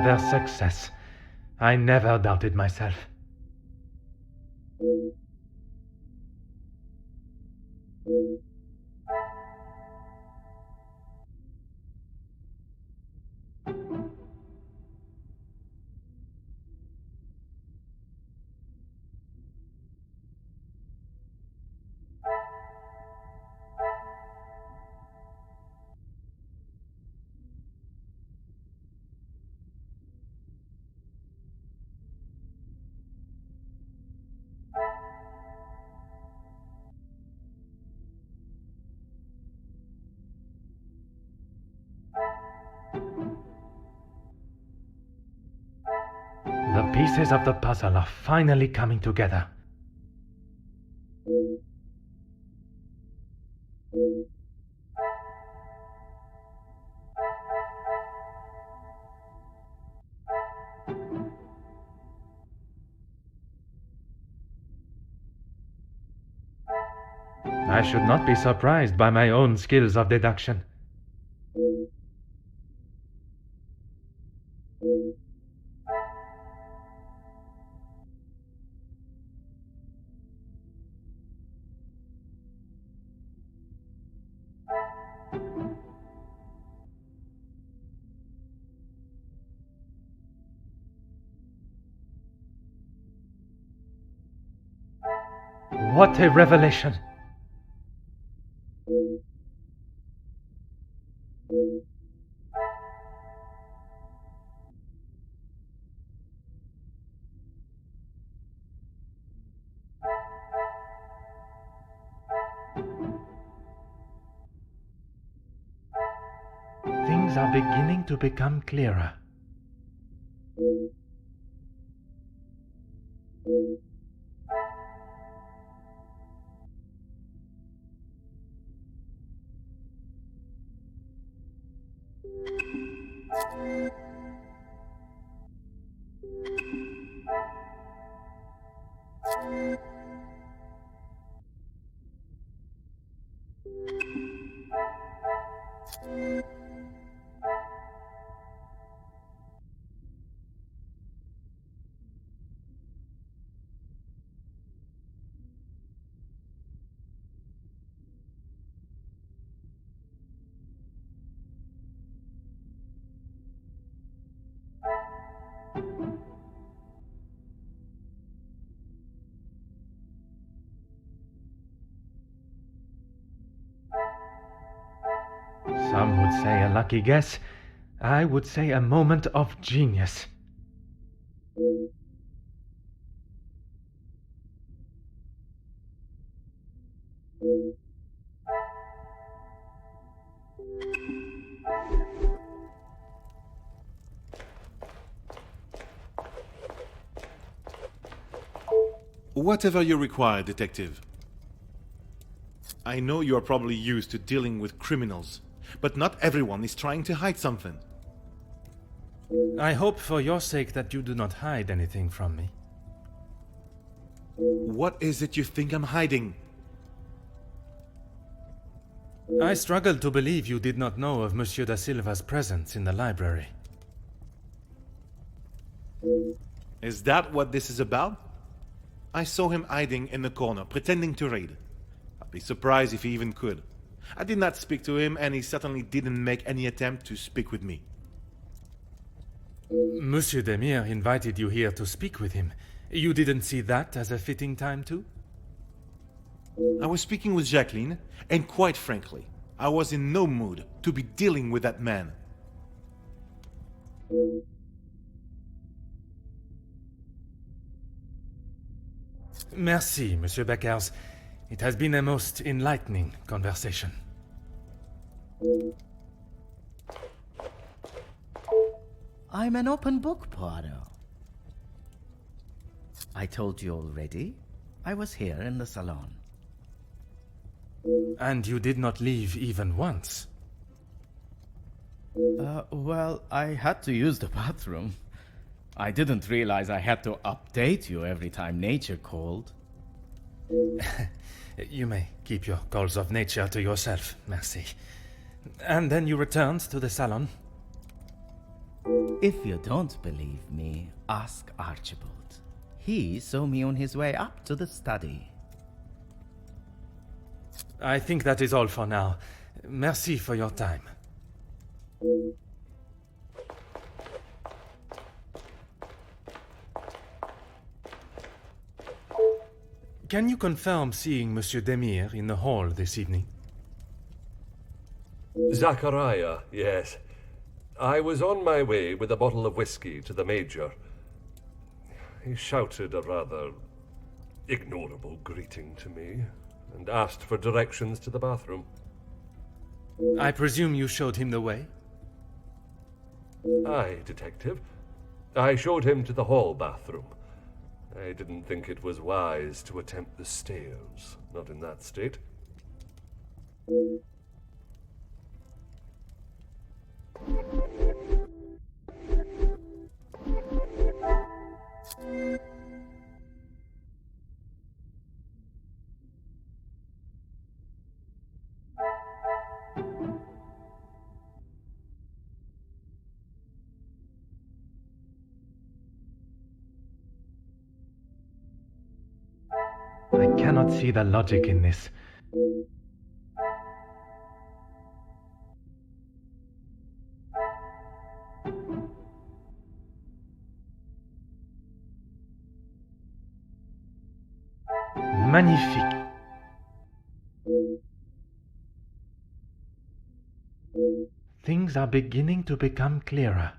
their success. I never doubted myself. The pieces of the puzzle are finally coming together. I should not be surprised by my own skills of deduction. What a revelation! Things are beginning to become clearer. Some would say a lucky guess. I would say a moment of genius. Whatever you require, Detective. I know you are probably used to dealing with criminals, but not everyone is trying to hide something. I hope for your sake that you do not hide anything from me. What is it you think I'm hiding? I struggle to believe you did not know of Monsieur da Silva's presence in the library. Is that what this is about? I saw him hiding in the corner, pretending to read. I'd be surprised if he even could. I did not speak to him, and he certainly didn't make any attempt to speak with me. Monsieur Demire invited you here to speak with him. You didn't see that as a fitting time too? I was speaking with Jacqueline, and quite frankly, I was in no mood to be dealing with that man. Merci, Monsieur Beckers. It has been a most enlightening conversation. I'm an open book, Poirot. I told you already. I was here in the salon. And you did not leave even once? Well, I had to use the bathroom. I didn't realize I had to update you every time nature called. You may keep your calls of nature to yourself, merci. And then you returned to the salon? If you don't believe me, ask Archibald. He saw me on his way up to the study. I think that is all for now. Merci for your time. Can you confirm seeing Monsieur Demire in the hall this evening? Zachariah, yes. I was on my way with a bottle of whiskey to the Major. He shouted a rather ignorable greeting to me and asked for directions to the bathroom. I presume you showed him the way? Aye, Detective. I showed him to the hall bathroom. I didn't think it was wise to attempt the stairs, not in that state. I cannot see the logic in this. Magnifique. Things are beginning to become clearer.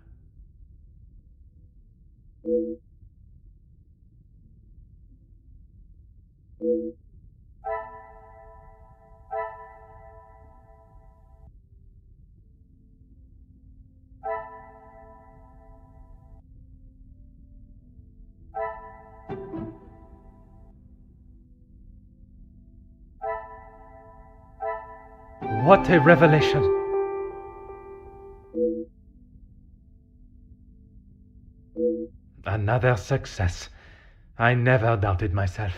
What a revelation! Another success. I never doubted myself.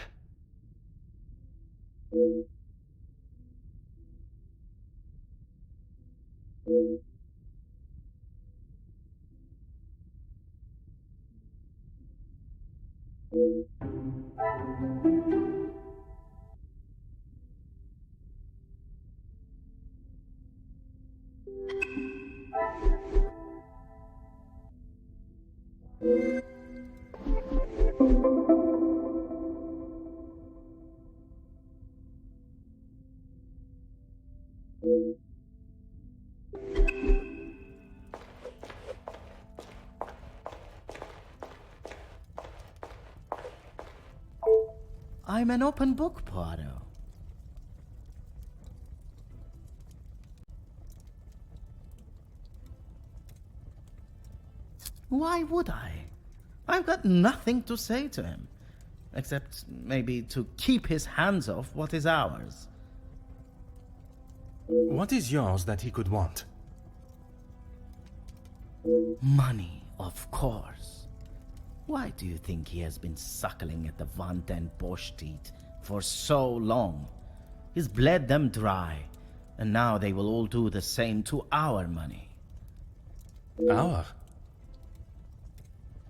I'm an open book, Poirot. Why would I? I've got nothing to say to him, except maybe to keep his hands off what is ours. What is yours that he could want? Money, of course. Why do you think he has been suckling at the Van den Bosch teat for so long? He's bled them dry, and now they will all do the same to our money. Our?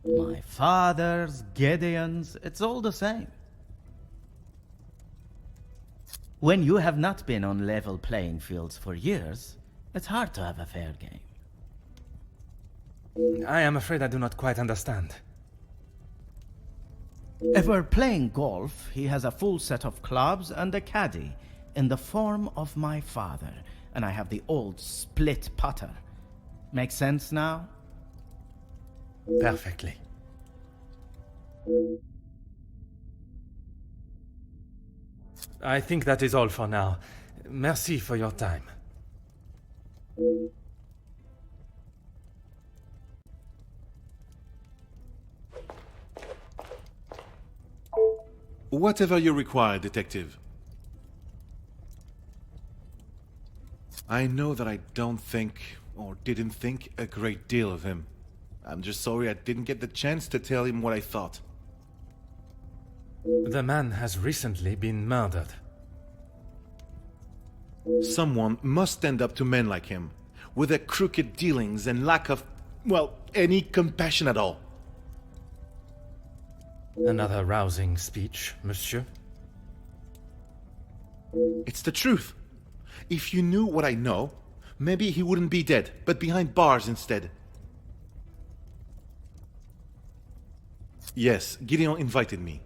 My father's, Gideon's, it's all the same. When you have not been on level playing fields for years, it's hard to have a fair game. I am afraid I do not quite understand. If we're playing golf, he has a full set of clubs and a caddy in the form of my father, and I have the old split putter. Make sense now? Perfectly. I think that is all for now. Merci for your time. Whatever you require, Detective. I know that I don't think, or didn't think, a great deal of him. I'm just sorry I didn't get the chance to tell him what I thought. The man has recently been murdered. Someone must stand up to men like him, with their crooked dealings and lack of well, any compassion at all. Another rousing speech, monsieur. It's the truth. If you knew what I know, maybe he wouldn't be dead, but behind bars instead. Yes, Gideon invited me.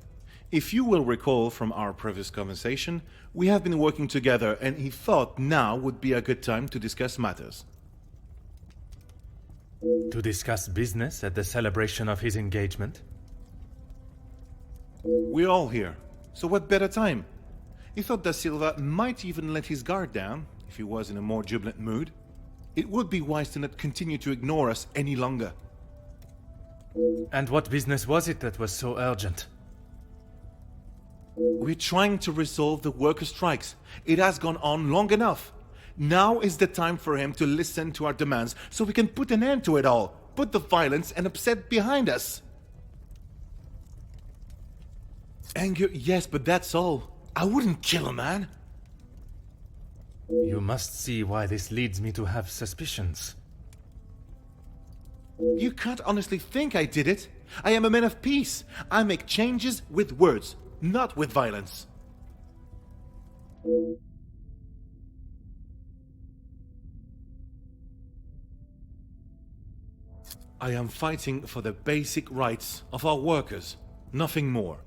If you will recall from our previous conversation, we have been working together and he thought now would be a good time to discuss matters. To discuss business at the celebration of his engagement? We're all here, so what better time? He thought Da Silva might even let his guard down, if he was in a more jubilant mood. It would be wise to not continue to ignore us any longer. And what business was it that was so urgent? We're trying to resolve the worker strikes. It has gone on long enough. Now is the time for him to listen to our demands so we can put an end to it all. Put the violence and upset behind us. Anger, yes, but that's all. I wouldn't kill a man. You must see why this leads me to have suspicions. You can't honestly think I did it. I am a man of peace. I make changes with words, not with violence. I am fighting for the basic rights of our workers, nothing more.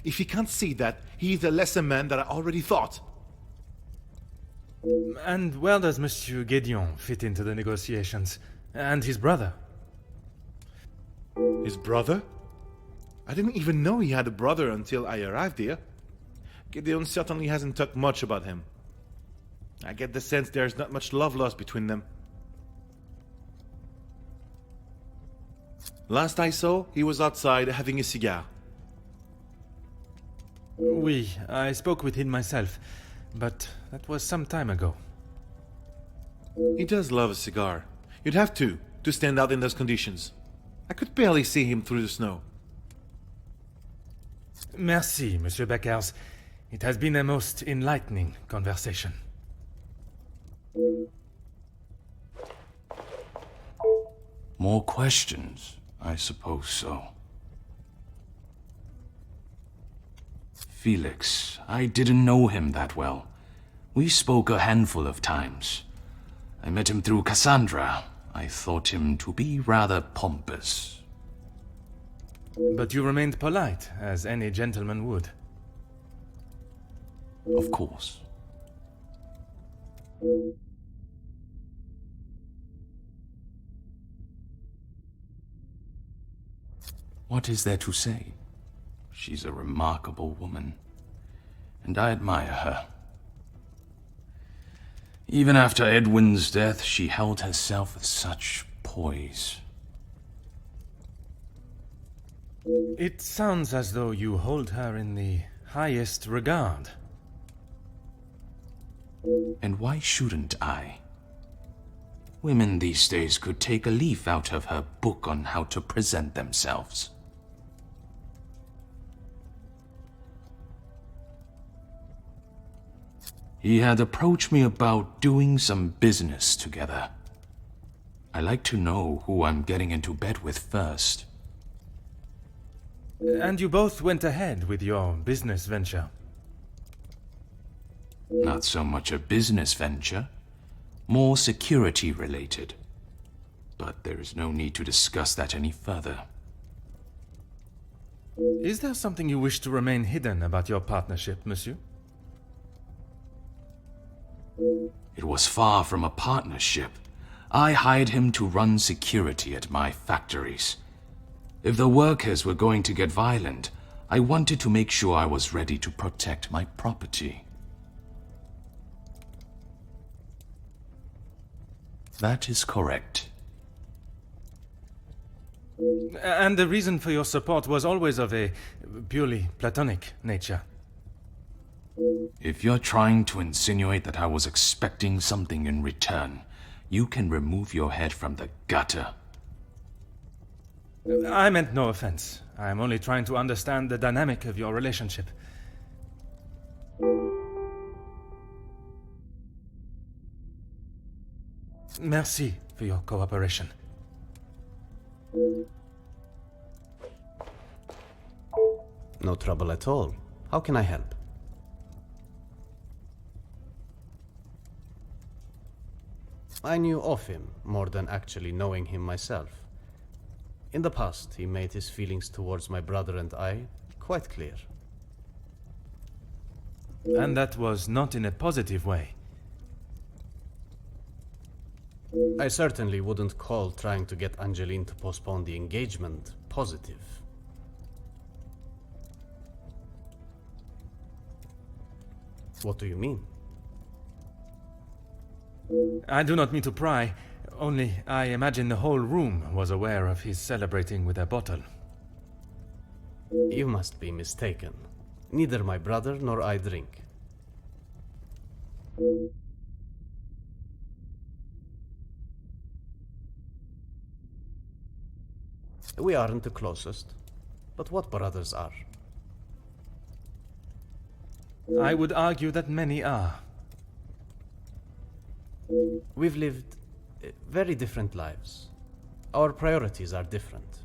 If he can't see that, he is a lesser man than I already thought. And where does Monsieur Gédéon fit into the negotiations? And his brother? His brother? I didn't even know he had a brother until I arrived here. Gideon certainly hasn't talked much about him. I get the sense there's not much love lost between them. Last I saw, he was outside having a cigar. Oui, I spoke with him myself, but that was some time ago. He does love a cigar. You'd have to stand out in those conditions. I could barely see him through the snow. Merci, Monsieur Beckers. It has been a most enlightening conversation. More questions? I suppose so. Felix, I didn't know him that well. We spoke a handful of times. I met him through Cassandra. I thought him to be rather pompous. But you remained polite, as any gentleman would. Of course. What is there to say? She's a remarkable woman, and I admire her. Even after Edwin's death, she held herself with such poise. It sounds as though you hold her in the highest regard. And why shouldn't I? Women these days could take a leaf out of her book on how to present themselves. He had approached me about doing some business together. I like to know who I'm getting into bed with first. And you both went ahead with your business venture. Not so much a business venture, more security related. But there is no need to discuss that any further. Is there something you wish to remain hidden about your partnership, monsieur? It was far from a partnership. I hired him to run security at my factories. If the workers were going to get violent, I wanted to make sure I was ready to protect my property. That is correct. And the reason for your support was always of a purely platonic nature. If you're trying to insinuate that I was expecting something in return, you can remove your head from the gutter. I meant no offense. I'm only trying to understand the dynamic of your relationship. Merci for your cooperation. No trouble at all. How can I help? I knew of him more than actually knowing him myself. In the past, he made his feelings towards my brother and I quite clear. And that was not in a positive way. I certainly wouldn't call trying to get Angeline to postpone the engagement positive. What do you mean? I do not mean to pry, only I imagine the whole room was aware of his celebrating with a bottle. You must be mistaken. Neither my brother nor I drink. We aren't the closest, but what brothers are? I would argue that many are. We've lived very different lives. Our priorities are different.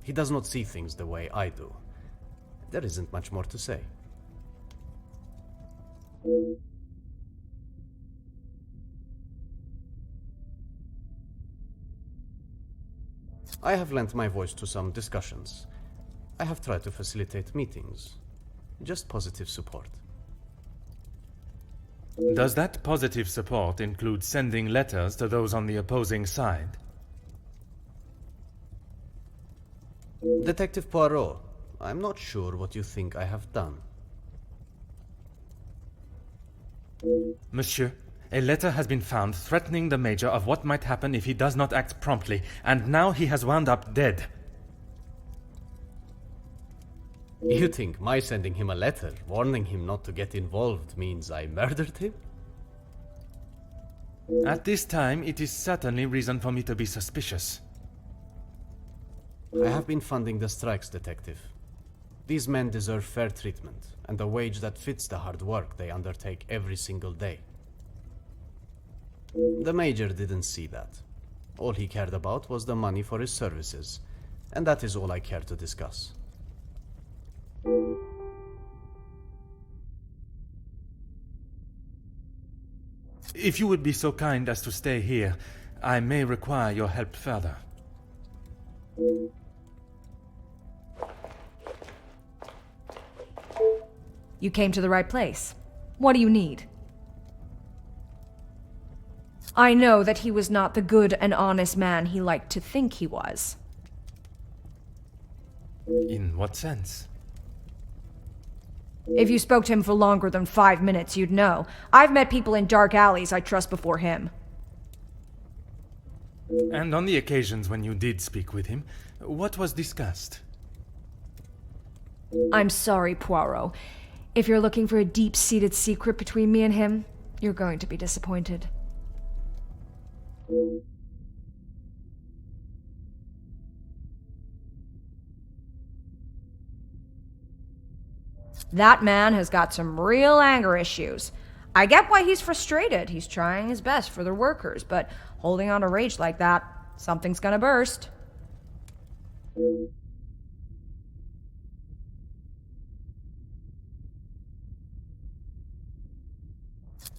He does not see things the way I do. There isn't much more to say. I have lent my voice to some discussions. I have tried to facilitate meetings. Just positive support. Does that positive support include sending letters to those on the opposing side? Detective Poirot, I'm not sure what you think I have done. Monsieur, a letter has been found threatening the Major of what might happen if he does not act promptly, and now he has wound up dead. You think my sending him a letter, warning him not to get involved, means I murdered him? At this time, it is certainly reason for me to be suspicious. I have been funding the strikes, Detective. These men deserve fair treatment, and a wage that fits the hard work they undertake every single day. The Major didn't see that. All he cared about was the money for his services, and that is all I care to discuss. If you would be so kind as to stay here, I may require your help further. You came to the right place. What do you need? I know that he was not the good and honest man he liked to think he was. In what sense? If you spoke to him for longer than 5 minutes, you'd know. I've met people in dark alleys I trust before him. And on the occasions when you did speak with him, what was discussed? I'm sorry, Poirot. If you're looking for a deep-seated secret between me and him, you're going to be disappointed. That man has got some real anger issues. I get why he's frustrated. He's trying his best for the workers, but holding on to rage like that, something's gonna burst.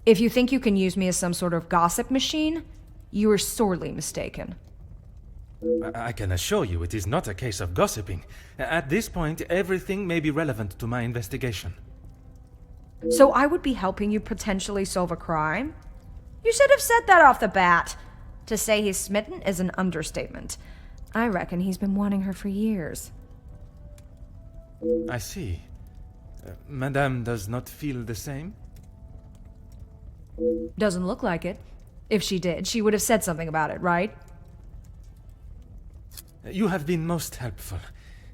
If you think you can use me as some sort of gossip machine, you are sorely mistaken. I can assure you it is not a case of gossiping. At this point, everything may be relevant to my investigation. So I would be helping you potentially solve a crime? You should have said that off the bat. To say he's smitten is an understatement. I reckon he's been wanting her for years. I see. Madame does not feel the same? Doesn't look like it. If she did, she would have said something about it, right? You have been most helpful.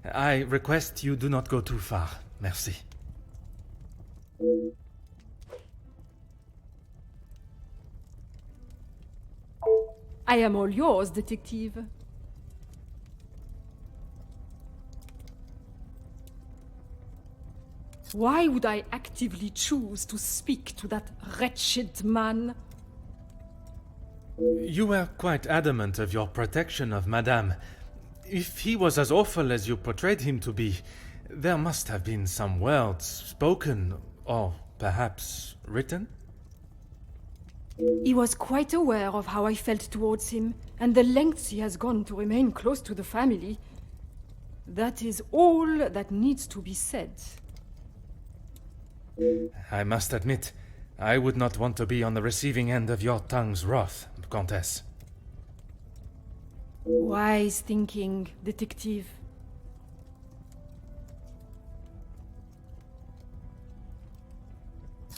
I request you do not go too far. Merci. I am all yours, detective. Why would I actively choose to speak to that wretched man? You were quite adamant of your protection of Madame. If he was as awful as you portrayed him to be, there must have been some words spoken, or perhaps written? He was quite aware of how I felt towards him, and the lengths he has gone to remain close to the family. That is all that needs to be said. I must admit, I would not want to be on the receiving end of your tongue's wrath, Countess. Wise thinking, detective.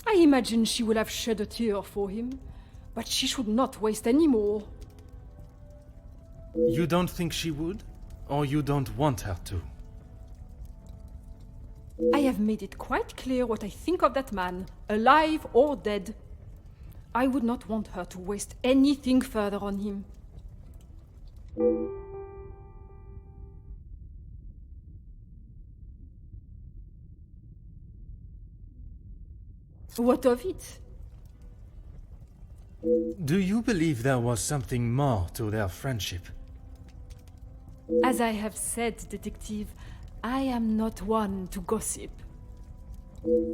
I imagine she will have shed a tear for him, but she should not waste any more. You don't think she would? Or you don't want her to? I have made it quite clear what I think of that man, alive or dead. I would not want her to waste anything further on him. What of it? Do you believe there was something more to their friendship? As I have said, detective, I am not one to gossip.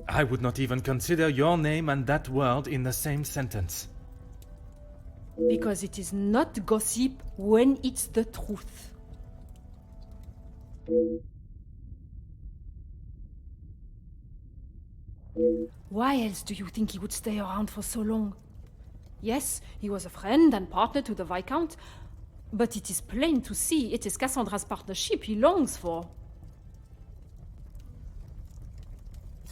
I would not even consider your name and that word in the same sentence. Because it is not gossip when it's the truth. Why else do you think he would stay around for so long? Yes, he was a friend and partner to the Viscount, but it is plain to see it is Cassandra's partnership he longs for.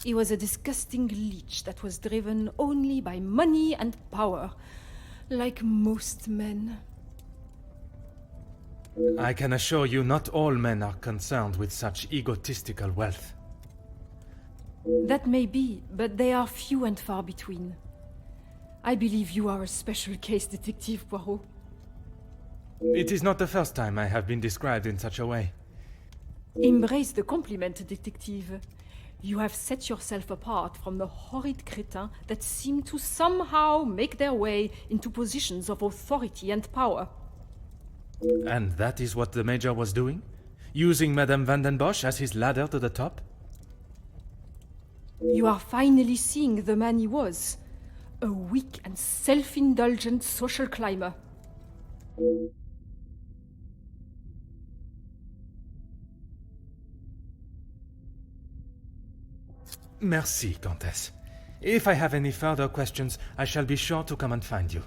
He was a disgusting leech that was driven only by money and power, like most men. I can assure you not all men are concerned with such egotistical wealth. That may be, but they are few and far between. I believe you are a special case, Detective Poirot. It is not the first time I have been described in such a way. Embrace the compliment, Detective. You have set yourself apart from the horrid crétins that seem to somehow make their way into positions of authority and power. And that is what the Major was doing? Using Madame Van den Bosch as his ladder to the top? You are finally seeing the man he was. A weak and self-indulgent social climber. Merci, Countess. If I have any further questions, I shall be sure to come and find you.